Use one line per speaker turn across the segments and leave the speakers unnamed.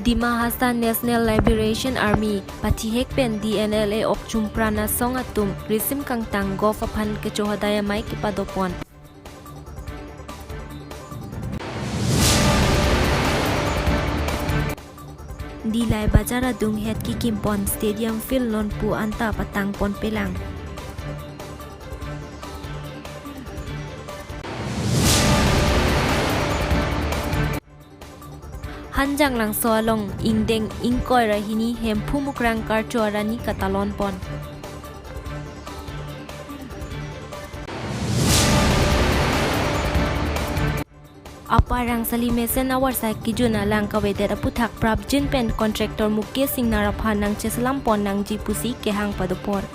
Dima Hassan National Liberation Army Patihek Pen DNLA Okchum Prana Song Atum Risim Kangtang Gofapan Kecohadaya Mai Kipadopon Dilai Bajara Dung Het Kikimpon Stadium Phil Nonpu Anta Patang Pon Pelang Hanjang lang soalong ingdeng ingkoy rahini hem pumukrang karchuarani katalon pon. Aparang salimesen awar sa kijuna lang kawedera puthak prabjin pen kontraktor Mukesh Singh Naraphan nang chesalam pon nang jipusi kehang padopor.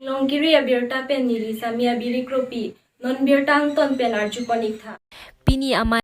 Longkiri abirta pen nili samia biri kropi. Non birtang ton pen arjupanik tha.
Pini amai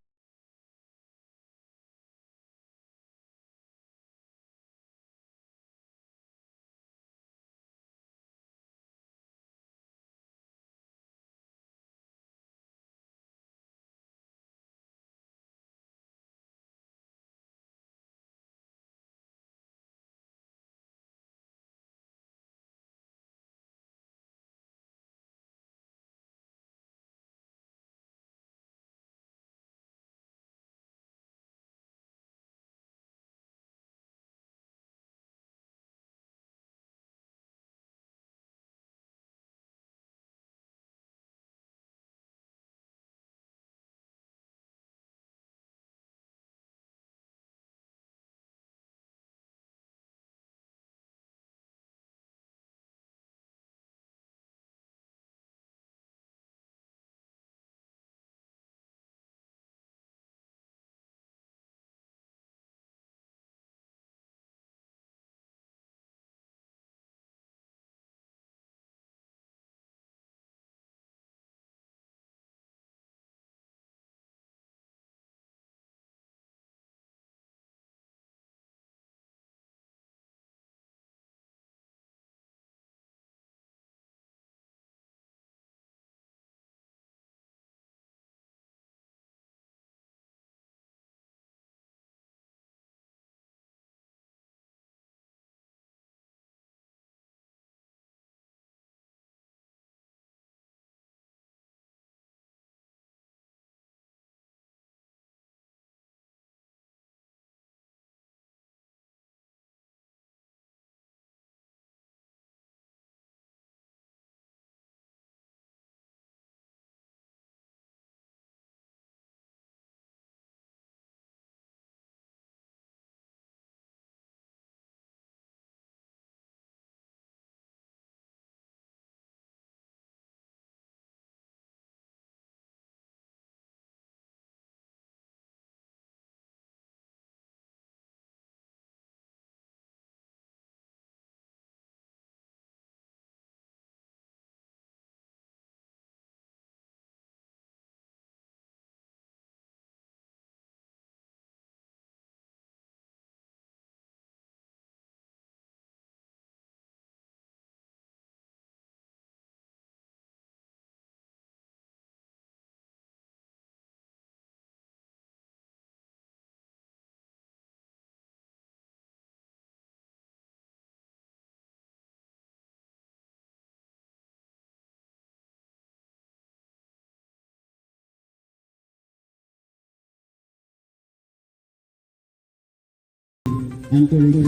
आंतरिक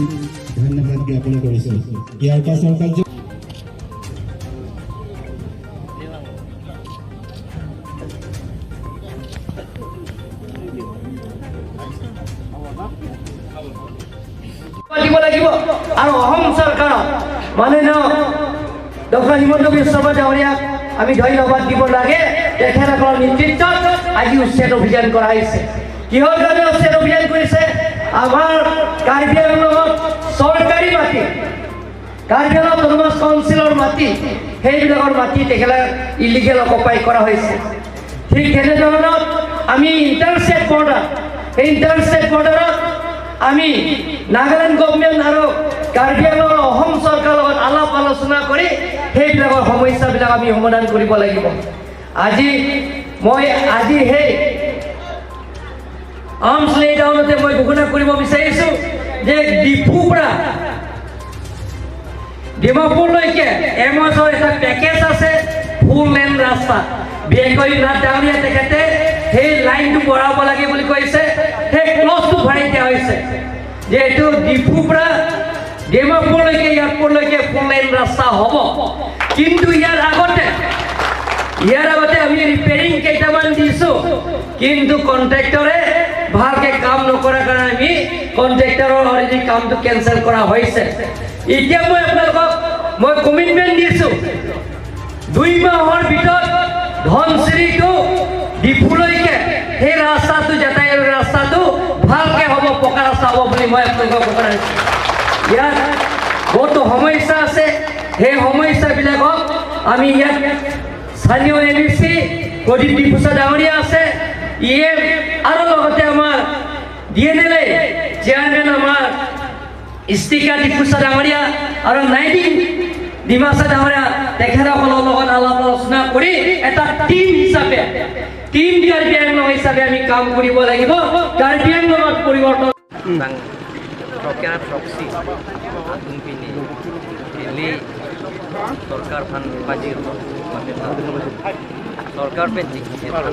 धन्यवाद ज्ञापन কৰিছো ইয়াৰ পাছৰ
দিব লাগিব আৰু অসম চৰকাৰ মাননীয় ডক্টৰ হিমন্ত বিশ্ব ডাঙৰীয়াক আমি ধন্যবাদ দিব লাগে তেখেতসকলৰ নেতৃত্বত আজি উচ্ছেদ অভিযান কৰা হৈছে কিহৰ কাৰণে উচ্ছেদ অভিযান কৰিছে আমাৰ কাৰ্বি আংলঙত চৰকাৰী মাটি কাৰ্বি আংলং অটোনমাছ কাউন্সিলৰ মাটি সেইবিলাকৰ মাটি তেখেতে ইলিগেল অকুপাই কৰা হৈছে ঠিক তেনেধৰণত আমি ইণ্টাৰষ্টেট বৰ্ডাৰত আমি নাগালেণ্ড গভৰ্ণমেণ্ট আৰু কাৰ্বি আংলঙৰ অসম চৰকাৰৰ লগত আলাপ আলোচনা কৰি সেইবিলাকৰ সমস্যাবিলাক আমি সমাধান কৰিব লাগিব আজি সেই আৰ্মছ লে ডাউনতে মই ঘোষণা কৰিব বিচাৰিছোঁ যে ডিপুৰ পৰা ডিমাপুৰলৈকে এমছৰ এটা পেকেজ আছে ফুল লেন ৰাস্তা বিশেষকৈ নাথ ডাঙৰীয়া তেখেতে সেই লাইনটো বঢ়াব লাগে বুলি কৈছে সেই ক্লজটো ভৰাই দিয়া হৈছে যে এইটো ডিপুৰ পৰা ডিমাপুৰলৈকে এয়াৰপৰ্টলৈকে ফুল লেন ৰাস্তা হ'ব কিন্তু ইয়াৰ আগতে আমি ৰিপেয়াৰিং কেইটামান দিছোঁ কিন্তু কণ্ট্ৰেক্টৰে ভালকৈ কাম নকৰাৰ কাৰণে আমি কণ্ট্ৰেক্টৰৰ অলৰেডি কামটো কেঞ্চেল কৰা হৈছে এতিয়া মই আপোনালোকক কমিটমেণ্ট দিছোঁ 2 মাহৰ ভিতৰত ধনচিৰি টু ডিপুলৈকে সেই ৰাস্তাটো যাতায়াতৰ ৰাস্তাটো ভালকৈ হ'ব পকা ৰাস্তা হ'ব বুলি মই আপোনালোকক ঘোষণা দিছোঁ ইয়াত বহুতো সমস্যা আছে সেই সমস্যাবিলাকক আমি ইয়াত স্থানীয় MEC প্ৰদীপ ডিফুচা ডাঙৰীয়া আছে EM আৰু লগতে আমাৰ DNLA চেয়াৰমেন আমাৰ ষ্টিকা ডিফুচা ডাঙৰীয়া আৰু নাইডিং ডিমাচা ডাঙৰীয়া তেখেতসকলৰ লগত আলাপ আলোচনা কৰি এটা টিম হিচাপে টিম কাৰ্বি আংলং হিচাপে আমি কাম কৰিব লাগিব কাৰ্বি আংলঙত পৰিৱৰ্তন
Program proxy atung pini ini सरकार फन बाजी सरकार पे जिंदगी फन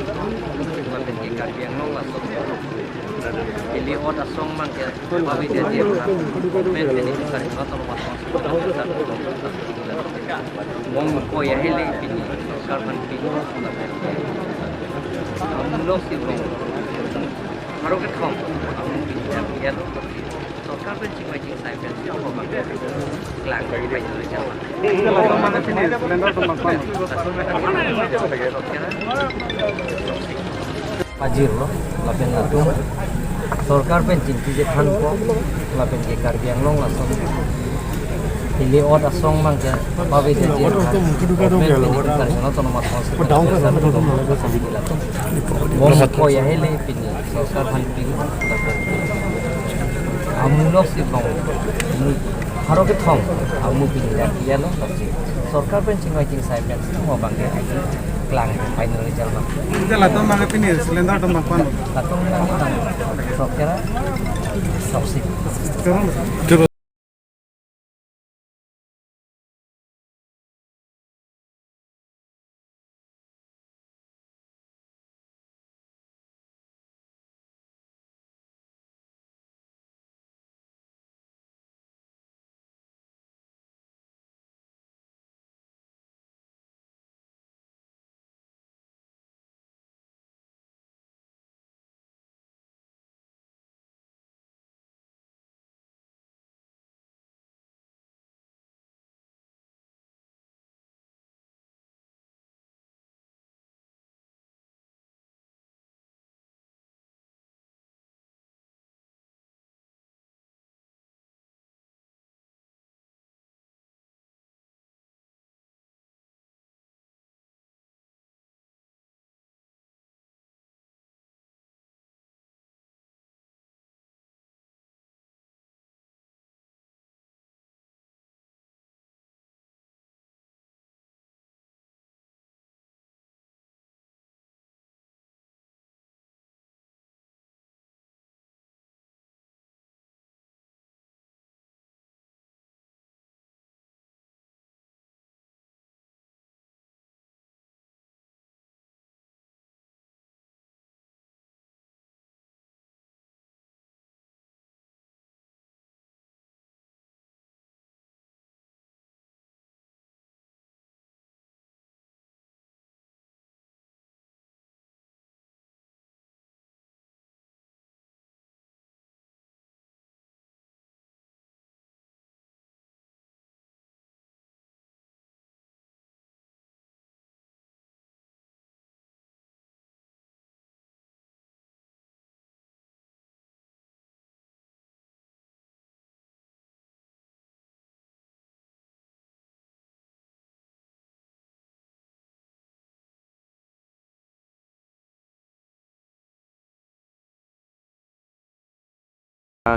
माने के कार्बी आंलंग लासो इली ओट असंग मान के बाबी दे जे में बेनिफिशियारि नतन मासो मong को यहेले पिनी सरकार फन पिनी लोग सिबो हारो के थम आमु बिया सरकार पे चिमाइजिं साइबेन सियाव बांगे क्लाक बाय जालाय Pajir lo, lapen latung. Sorkar pen cinti je than po, lapen ke Karbi Anglong lasong. Ili ot asong mang ke, bawi je je. Men ini kita jono tono mat konsep. Bom ko ya hele pini, sorkar than pini lapen. Amulo si bong, haro ke thong, amu pini dah dia lo lapsi. Sorkar pen cingai sai pen semua bangke klang final result.
Kita latong mga pinis, lenda to mapan.
Latong lang sokera soksik.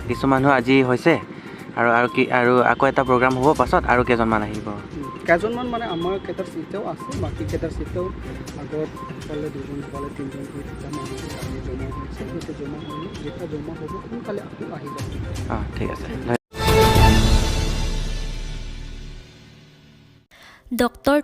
কিছু মানুহ আজি হৈছে আৰু কি আৰু আকৌ এটা programme হ'ব পাছত আৰু কেইজনমান আহিব
কেইজনমান মানে আমাৰ কেইটাৰ চিটেও আছে বাকী কেইটাৰ চিটেও আগত এফালে দুজন ইফালে তিনিজন হৈ দুটা মানুহ জমা হৈছে সেইটো জমা হ'লে যেতিয়া জমা হ'ব সোনকালে আকৌ আহি যাব
ঠিক আছে
doctor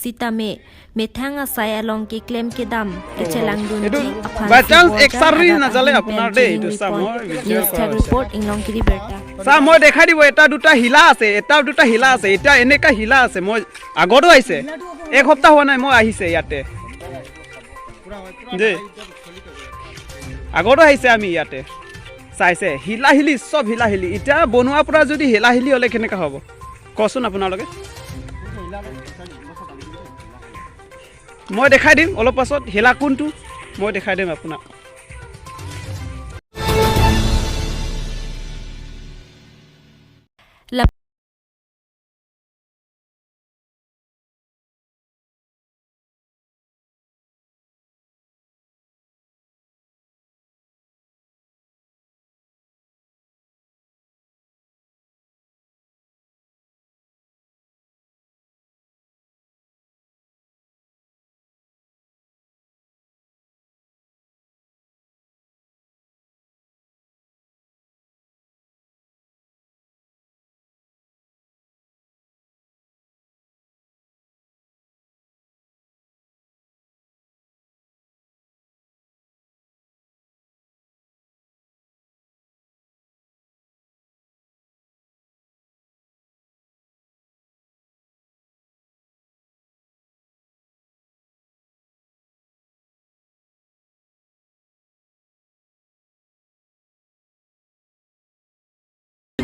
Sitame, Metang asai along ke claim ke dam, ke celang dunji,
by chance ek sarri na jale apnar de itu samoi
report inglong kiri berta.
Sa moi dekhai dibo eta duta hila ase eta eneka hila ase moi agodo aise ek hopta howa nai moi ahise yate je agodo aise ami yate saise hila hili sob hila hili eta bonua pura jodi hila hili hole keneka hobo kosun apnaloge মই দেখাই দিম অলপ পাছত হেলা কোনটো মই দেখাই দিম আপোনাক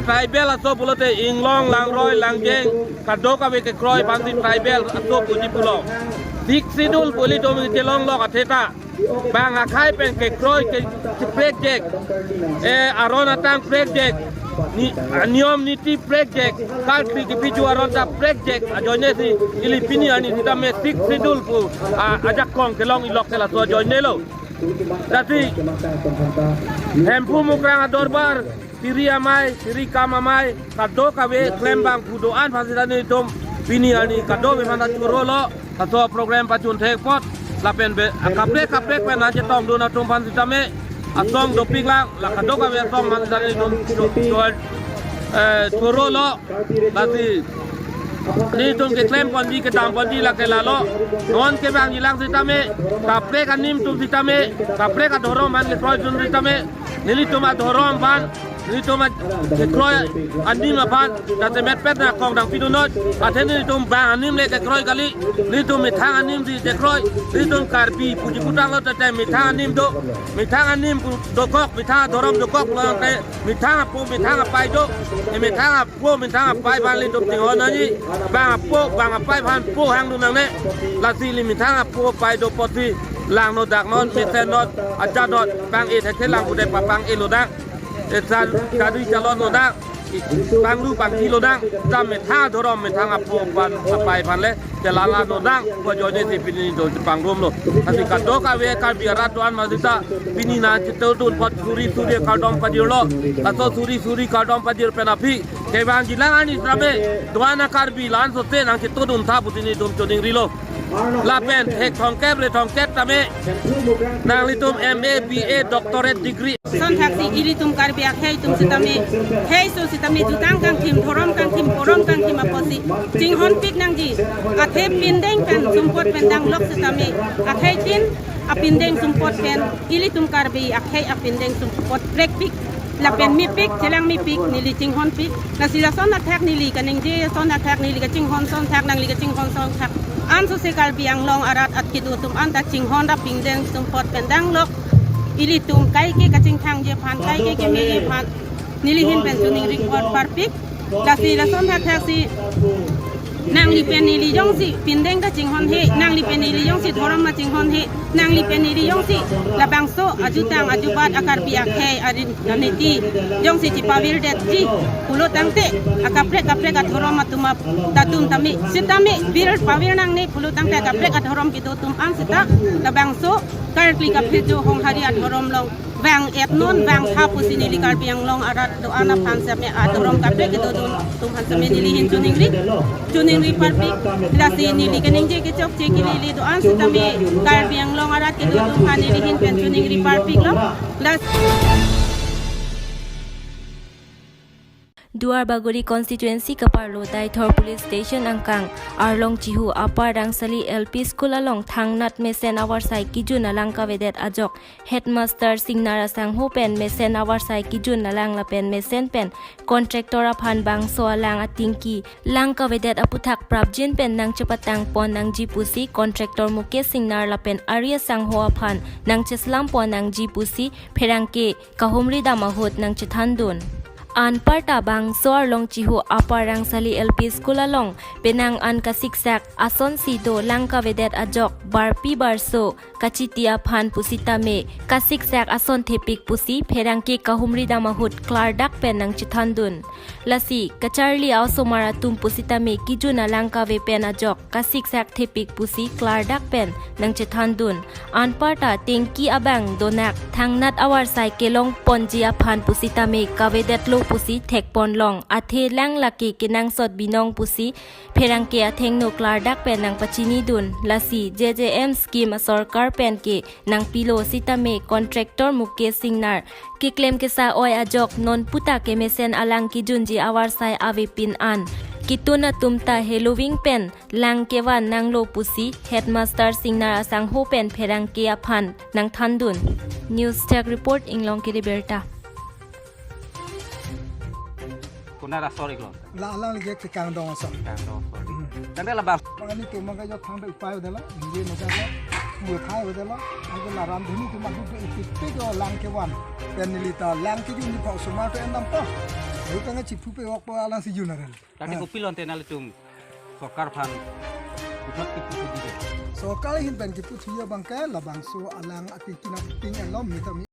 tribal aso pulote inglong langroi langjeng kadok abe ke kroi panti tribal aso puji pulo dik sidul poli dom telong lok atheta bang akhai pen ke kroi ke project arona tang project ni niom niti project kalti ke piju arona project ajone si ilipini ani sita me dik sidul pu ajak kong telong ilok tela so ajone lo dati hempu mukrang adorbar Siri amai, siri kam amai, kado kawe klembang kudoan fasilani dom pini ani kado memang curolo atau program pacun tekpot lapen be kaplek pen aja tong dona tum fasilame asong doping lang la kado kawe asong fasilani dom curolo lati ni tum ke klem kondi ke dam kondi la ke lalo non ke bang hilang sitame kaplek anim tum sitame kaplek adorom man le proy tum sitame nili tum adorom ban ni toma ke kroy anim apan tate met pet na kong dang pidunot aten ni tum bang anim le ke kroy kali ni tum mithang anim di ke kroy ni tum karpi puji putang lo tate mithang anim do kok mithang dorom do kok lo ke mithang apai do e mithang apai ban le tum tingon ani bang apai ban po hang du nang ne la si li mithang apo pai do poti lang no dak non meten not aja dot bang e the lang bude papang e lo dak Esan kadu calon lodak, banglu bangki lodak, jam metha dorom metha ngapu pan apai pan le, jalala lodak, bojone si pini do pangrum lo. Tapi kado kawe biara tuan mazita pini na citu tu pot suri kadom padir lo, atau suri kadom padir penapi, kewan jilang ani trabe, tuan akar bilan sote nang citu dun tha putini dum joning rilo. la pen hek thong kep le thong ket tame nang litum MA BA doctorate degree
son taksi iri tum karbiak hei tum sitami hei so sitami jutang kang tim thorom kang tim porom kang tim aposi jing hon pik nang ji athe pindeng pen sumpot pen dang lok sitami athei tin apindeng sumpot pen iri tum karbi akhei apindeng sumpot prek pik la pen mi pik jelang mi pik nili jing hon pik na sila son na thak nili kaning je son na thak nili ka jing hon son thak nang li ka jing hon son thak an so se karbiang long arat at kidu tum an ta jing hon da pindeng sumpot pen dang lok ili tum kai ke kacing thang je phan kai ke me je phan nili hin pen tuning report par pik la si la son thak thak si nang li pen nili yong si pindeng ka jing hon he nang li pen nili yong si thoram ma jing hon he nang li pen nili yong si la bang so ajutang ajubat akar biak he arin naniti yong si tipawil det ji pulo tangte akapre kapre ka thoram ma tuma tatum tami sitami bir pawil nang ne pulo tangte kapre ka thoram ki tum ang sita la bang so currently ka phejo hong hariat thoram long vang et non vang tha pusini li kar biang long arat do ana phan se me atorom kapre ki tum han se me nili hin tuning ri par pik la si nili kening je ke chok che ki li do an sitami kar biang long arat ki tum han nili hin pen tuning ri par pik lo la
Duar Bagori constituency Kaparlo Daitor Police Station Angkang Arlong Chihu Upper Rangsali LP School along Thangnat Mesen Awar Sai Kijun Alang Kavedet Ajok Headmaster Singnara Sangho Pen Mesen Awar Sai Kijun Alang Lapen Mesen Pen Contractor Aphan Bangso Alang Atingki Lang Kavedet Aputhak Prabjin Pen Nang Chapatang Pon Nang Jipusi Contractor Mukesh Singnar Lapen Arya Sangho Aphan Nang Cheslam Pon Nang Jipusi Pherangke Kahumri Damahut Nang Chithandun An parta bang soar long chihu aparang sali LP school along penang an kasiksak ason sido langka vedet ajok barpi barso kachitia phan pusita me kasiksak ason thepik pusi pherangke kahumri damahut klardak penang chithandun lasi kacharli ausomara tum pusita me kijuna langka ve pen ajok kasiksak thepik pusi klardak pen nang chithandun an parta tengki abang donak thangnat awar sai kelong ponjia phan pusita me kavedet lo pusi thek pon long athe lang laki kinang sot binong pusi pherangke atheng no klar dak pen nang pachini dun lasi JJM scheme sarkar pen ke nang pilo sitame contractor Mukesh Singnar ki claim ke sa oi ajok non puta ke mesen alang ki junji awar sai ave pin an kituna tumta Halloween pen lang kewan nang lo pusi Headmaster Singnar asang ho pen pherangke aphan nang thandun News Tech Report inglong ki berta
Kuna sorry lo.
La la lagi ke kang dong so.
Tanda la bang.
Mangani tu maga yo thang da upai dala inje maga ko mu thai dala ang la ram dhini tu magu pe ipi yo lang ke wan penilita lang ke ni pa suma to endam pa eu tanga chipu pe wak pa lang si junaral
Tadi ko pilon tenal tum sokar phan. Utat ki puti di.
so kali hin ben ki puti yo bangka la bang so alang ati kina ting alom mi tami